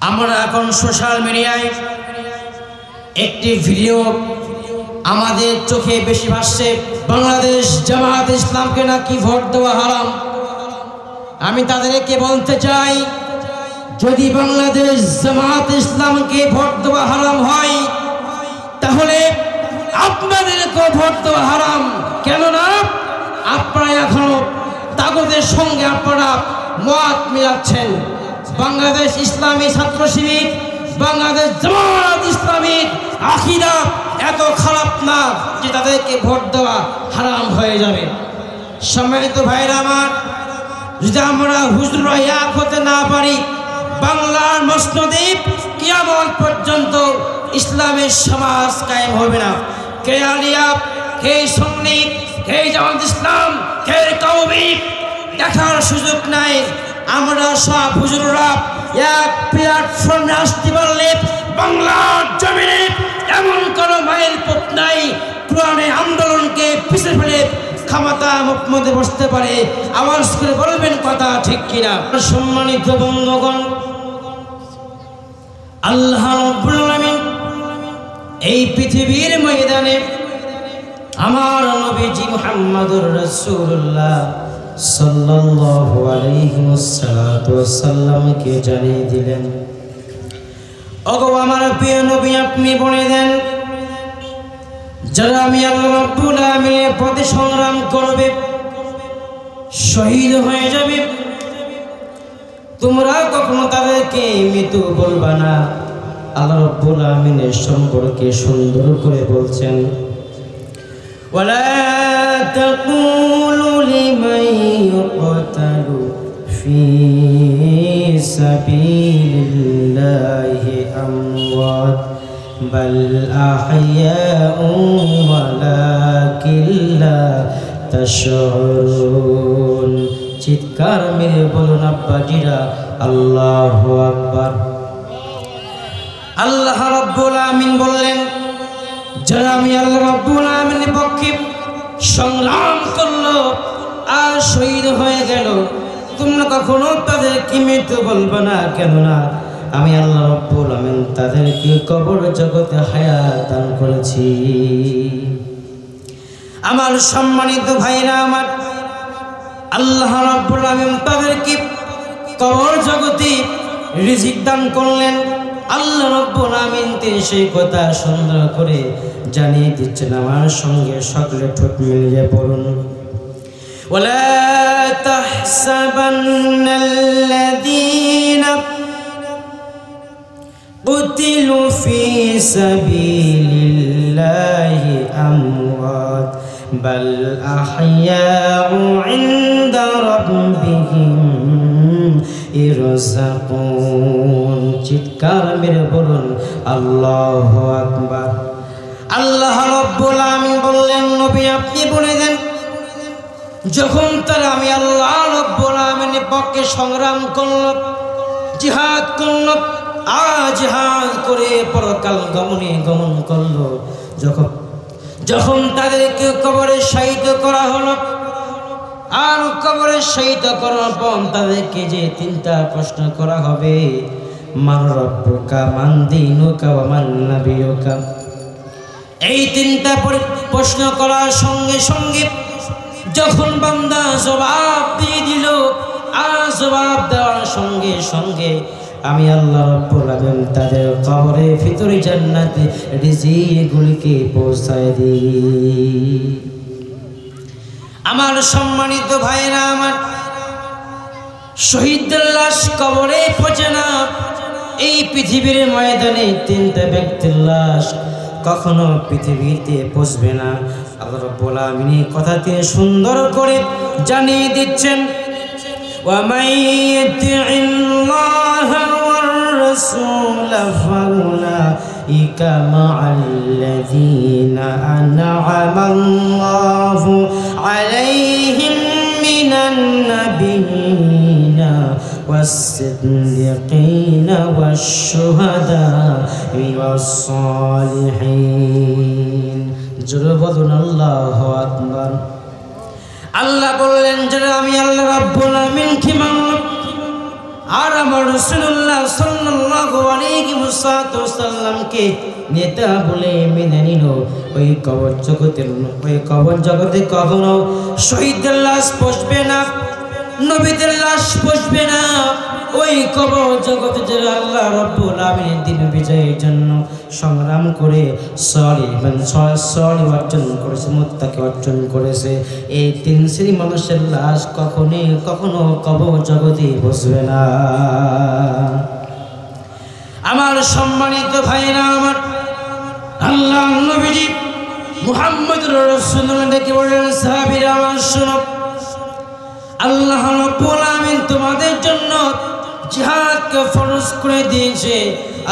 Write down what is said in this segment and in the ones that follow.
আমরা এখন সোশ্যাল মিডিয়ায় একটি ভিডিও আমাদের চোখে বেশি ভাসছে, বাংলাদেশ জামাত ইসলামকে নাকি ভোট দেওয়া হারাম। আমি তাদেরকে বলতে চাই, যদি বাংলাদেশ জামাত ইসলামকে ভোট দেওয়া হারাম হয় তাহলে আপনাদেরকে ভোট দেওয়া হারাম। কেননা আপনারা এখনো তাগুতের সঙ্গে আপনারা মত মিলাচ্ছেন। বাংলাদেশ ইসলামী ছাত্র শিবির, বাংলাদেশ জামাত ইসলামীর আকীদা এত খারাপ না যে তাদেরকে ভোট দেওয়া হারাম হয়ে যাবে। সম্মানিত ভাইরা আমার, যদি আমরা হুজুররা এক হতে না পারি, বাংলার মসনদে কিয়ামত পর্যন্ত ইসলামের সমাজ কায়েম হবে না। কে আলিয়া, কে সুন্নি, কে জামাত ইসলাম, কে কওমি দেখার সুযোগ নাই। আমরা সব হুজুররা এক প্ল্যাটফর্মে আসতে পারলে বাংলার জমিনে এমন কোনো মাইল পথ নাই কোরআনে আন্দোলনকে পিছিয়ে ফেলে ক্ষমতা মধ্যে বসতে পারে। আওয়াজ করে বলবেন কথা ঠিক কিনা? সম্মানিত বন্ধুগণ, আল্লাহ রাব্বুল আলামিন এই পৃথিবীর ময়দানে আমার নবীজি মুহাম্মদুর রাসূলুল্লাহ সাল্লাল্লাহু আলাইহি ওয়াসাল্লামকে জানিয়ে দিলেন, ওগো আমার প্রিয় নবী, আপনি বলে দেন যারা আমি আল্লাহ রাব্বুল আলামিনের পথে সংগ্রাম করবে, শহীদ হয়ে যাবে, তোমরা কখনো তাদেরকে মৃত্যু বলবা না। আল্লাহ রাব্বুল আলামিনের সম্পর্কে সুন্দর করে বলছেন, ওয়ালা তাকুলু লিমান ইউকতালু ফি সাবিলিল্লাহি আমওয়াত বাল আহইয়াউ ওয়ালাকিন লা তাশউরুন। চিৎকার মেরে বলুন আব্বাজিরা আল্লাহু আকবার। আল্লাহ রাব্বুল আলামিন বললেন, যারা আমি আল্লাহ রাব্বুল আলামিনের পক্ষে সংগ্রাম করলো আর শহীদ হয়ে গেল, তোমরা কখনো তাদেরকে মৃত্যু বলবে না। কেননা আমি আল্লাহ রাব্বুল আলামিন তাদেরকে কবর জগতে হায়াত দান করেছি। আমার সম্মানিত ভাইরা আমার, আল্লাহ রাব্বুল আলামিন তাদেরকে কবর জগতে রিজিক দান করলেন। আল্লাহ রাব্বুল আলামিন তিনি সেই কথা সুন্দর করে জানিয়ে দিচ্ছেন। আমার সঙ্গে সকলে ঠোঁট মিলিয়ে বলুন, ওয়ালা তাহসাবান্নাল্লাযীনা কুতিলু ফি সাবিলিল্লাহি আমওয়াত বাল আহইয়াউ ইনদা রাব্বিহিম ইরযাকুন। চিৎকার মেরে বলুন আল্লাহু আকবার। আল্লাহ রাব্বুল আলামিন বললেন, নবী আপনি বলে দেন, যখন তারা আমি আল্লাহ রাব্বুল আলামিনের পক্ষে সংগ্রাম করল, জিহাদ করল, জিহাদ করে পরকাল গমন করলো, যখন তাদেরকে কবরে শায়িত করা হলো, আর কবরে শায়িত করার পর তাদেরকে যে তিনটা প্রশ্ন করা হবে, মান রাব্বুকা, মান দীনুকা ওয়া মান নাবিয়ুকা, এই তিনটা প্রশ্ন করার সঙ্গে সঙ্গে যখন বান্দা জবাব দিয়ে দিল, আর জবাব দেওয়ার সঙ্গে সঙ্গে আমি আল্লাহ রাব্বুল আলামিন তাদের কবরে ভিতরে জান্নাতে রিজিকগুলিকে পৌঁছায় দিই। আমার সম্মানিত ভাইরা আমার, শহীদদের লাশ কবরে পচে না। এই পৃথিবীর ময়দানে তিনটা ব্যক্তির লাশ কখনো পৃথিবীতে পৌঁছবে না। আল্লাহ রাব্বুল আলামিন কথা দিয়ে সুন্দর করে জানিয়ে দিচ্ছেন, ওয়া মাইয়্যুতি'ল্লাহা ওয়ার রাসূলা ফাউলাইকা মা'আল্লাযীনা আন'আমাল্লাহু আলাইহিম মিনান নাবিয়্যিনা ওয়াস-সিদ্দীকিনা ওয়াশ-শুহাদা'i ওয়াস-সালিহিন। জোরে বলুন আল্লাহু আকবার। আল্লাহ বললেন, যারা আমি আল্লাহ রাব্বুল আলামিনকে মানল আর আমার রাসূলুল্লাহ সাল্লাল্লাহু আলাইহি ওয়াসাল্লামকে নেতা বলে মেনে নিল। ওই কবর জগতে কখনো শহীদদের লাশ পচবে না, নবীদের লাশ পচবে না। ওই কবর জগতে যারা আল্লাহ রাব্বুল আলামিন দিন বিজয়ের জন্য সংগ্রাম করে সলি অর্জন করেছে, মুত্তাকি অর্জন করেছে, এই তিন শ্রেণীর মানুষের লাশ কখনো কবর জগতে বসবে না। আমার সম্মানিত ভাইরা, আমার আল্লাহ নবীজি মুহাম্মদুর রাসূলুল্লাহ ডেকে বললেন, সাহাবীরা আমার শোনো, আল্লাহ রাব্বুল আলামিন তোমাদের জন্য জিহাদকে ফরজ করে দিয়েছে।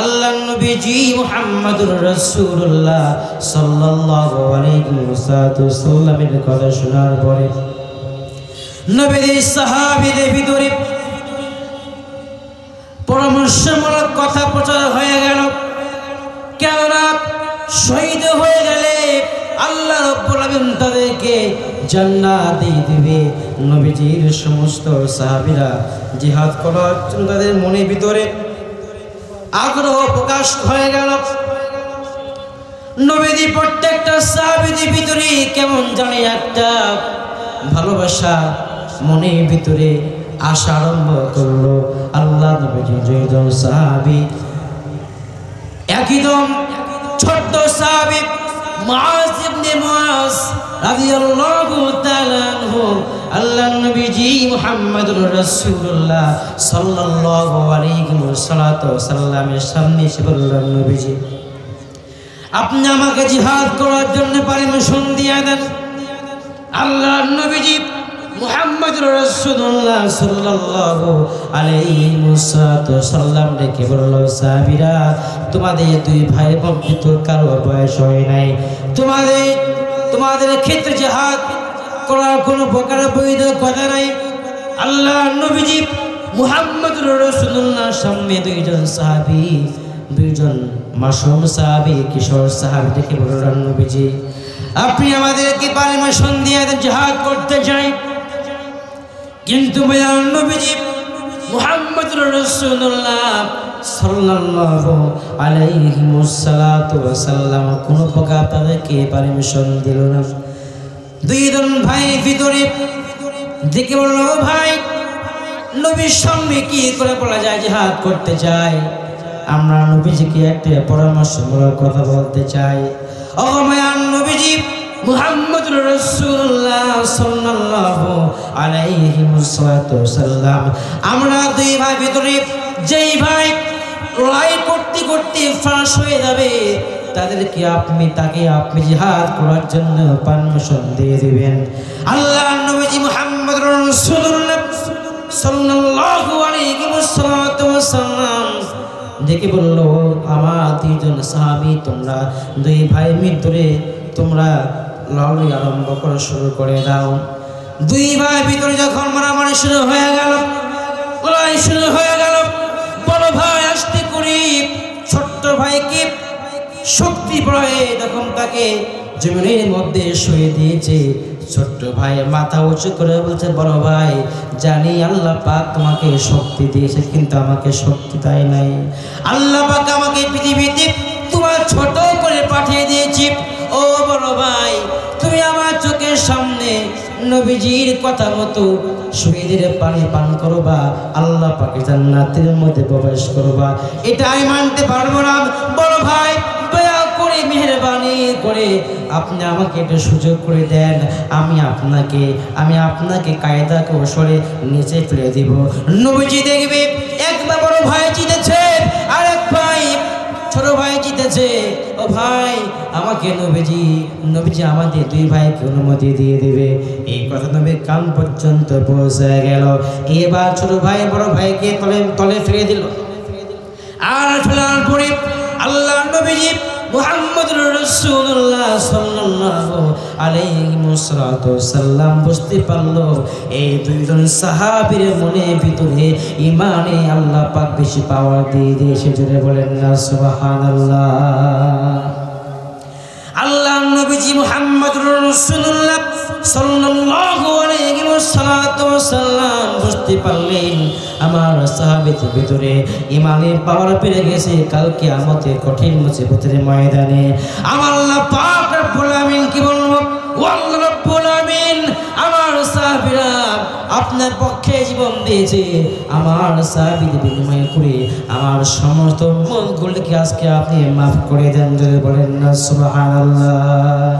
আল্লাহ নবীজি মুহাম্মদুর রাসূলুল্লাহ সাল্লাল্লাহু আলাইহি ওয়াসাল্লামের কথা শোনার পরে নবীর সাহাবীদের ভিতরে পরামর্শমূলক কথা প্রচার হয়ে গেল। কেননা শহীদ হয়ে গেলে আল্লাহ রাব্বুল আলামিন তাদেরকে জান্নাত দিয়ে দিবে। নবীজির সমস্ত সাহাবীরা জিহাদ করার জন্য তাদের মনের ভিতরে আগ্রহ প্রকাশ হয়ে গেল। নবীজি প্রত্যেকটা সাহাবীদের ভিতরে কেমন জানি একটা ভালোবাসা মনের ভিতরে আসা আরম্ভ করলো। আল্লাহ নবীজি দুইজন সাহাবী, একদম ছোট্ট সাহাবী মুআজ ইবনে মুআজ রাদিয়াল্লাহু তাআলা আনহু, আল্লাহ নবীজি মুহাম্মদুর রাসূলুল্লাহ সাল্লাল্লাহু আলাইহি ওয়াসাল্লামের সামনে এসে বললেন, নবীজি আপনি আমাকে জিহাদ করার জন্য পারমিশন দিয়ে দেন। আল্লাহ নবীজি মুহাম্মদুর রাসূলুল্লাহ সাল্লাল্লাহু আলাইহি ওয়াসাল্লাম ডেকে বলল, সাহাবীরা তোমাদের দুই ভাই বন্ধুত্ব কারো বয়স হয় নাই, তোমাদের ক্ষেত্রে জিহাদ করার কোনো প্রকার বৈধ কথা নাই। আল্লাহ নবীজি মুহাম্মদুর রাসূলুল্লাহর সামনে দুইজন মাসুম সাহাবী, কিশোর সাহাবী ডেকে বললেন, নবীজি আপনি আমাদেরকে পারমিশন দিয়ে জিহাদ করতে চাই, কিন্তু নবীজি মুহাম্মদুর রাসূলুল্লাহ সাল্লাল্লাহু আলাইহি ওয়াসাল্লাম কোনো প্রকার তাদেরকে পারমিশন দিল না। দুইজন ভাইয়ের ভিতরে দেখে বলল, ভাই নবীর সামনে কি করে বলা যায় জিহাদ করতে চাই? আমরা নবীজিকে একটা পরামর্শমূলক কথা বলতে চাই। ও মায়ান নবীজি মুহাম্মদুর রাসূলুল্লাহ সাল্লাল্লাহু আলাইহি ওয়াসাল্লাম, আমরা দুই ভাই ভিতরে যেই ভাই লড়াই করতে করতে ফাঁস হয়ে যাবে তাকে আপনি জিহাদ করার জন্য পারমিশন দিয়ে দিবেন। আল্লাহ নবীজি মুহাম্মদুর রাসূলুল্লাহ সাল্লাল্লাহু আলাইহি ওয়াসাল্লাম দেখে বলল, আমার দুইজন সাহাবী তোমরা দুই ভাই ভিতরে তোমরা লড়াই আরম্ভ করা শুরু করে দাও। দুই ভাই ভিতরে যখন মারামারি শুরু হয়ে গেল, লড়াই শুরু হয়ে গেল, বড় ভাই আসতে করি ছোট্ট ভাইকে শক্তি প্রয়োগে তখন তাকে জমিনের মধ্যে শুয়ে দিয়েছে। ছোট্ট ভাই মাথা উঁচু করে বলছে, বড় ভাই জানি আল্লাহ পাক তোমাকে শক্তি দিয়েছে, কিন্তু আমাকে শক্তি দেয় নাই। আল্লাহ পাক আমাকে পৃথিবীতে তোমার ছোট করে পাঠিয়ে দিয়েছি। ও বড় ভাই, তুমি আমার চোখের সামনে নবীজির কথা মতো শহীদের পানি পান করবা, আল্লাহ পাকের জান্নাতের মধ্যে প্রবেশ করবা, এটা আমি মানতে পারবো না। বড় ভাই দয়া করে মেহেরবানি করে আপনি আমাকে একটা সুযোগ করে দেন, আমি আপনাকে কায়দা কৌশলে নিচে ফেলে দিব। নবীজি দেখবে একবার বড় ভাই জিতেছে, আরেক ভাই ছোট ভাই জিতেছে। ও ভাই আমাকে নবীজি আমাদের দুই ভাইকে অনুমতি দিয়ে দেবে। এই কথা নবীর কান পর্যন্ত পৌঁছে গেল। এবার ছোট ভাই বড় ভাইকে তলে ফিরে দিল। আর ফেলার পরে আল্লাহ নবীজি মুহাম্মদুর রাসূলুল্লাহ সাল্লাল্লাহু আলাইহি ওয়াসাল্লাম বুঝতে পারলো এই দুইজন সাহাবীর মনের ভিতরে ঈমানে আল্লাহ পাক বেশি পাওয়ার দিয়ে দিয়েছে। জোরে বলেন না সুবহানাল্লাহ। আল্লাহ নবীজি মুহাম্মদুর রাসূলুল্লাহ সাল্লাল্লাহু আলাইহি ওয়াসাল্লাম বুঝতে পারলেন আমার সাহাবীদের ভিতরে ইমানের পাওয়ার পেয়ে গেছে। কাল কিয়ামতের কঠিন মুসিবতের ময়দানে আমার আল্লাহ পাক রব্বুল আমিন কি বলবো, ও আল্লাহ রব্বুল আমিন আমার সাহাবীরা আপনার পক্ষে জীবন দিয়েছে, আমার সাহাবীদের বিনিময় করে আমার সমস্ত মনগুলোকে আজকে আপনি মাফ করে দেন। যদি বলেন না সুবহানাল্লাহ।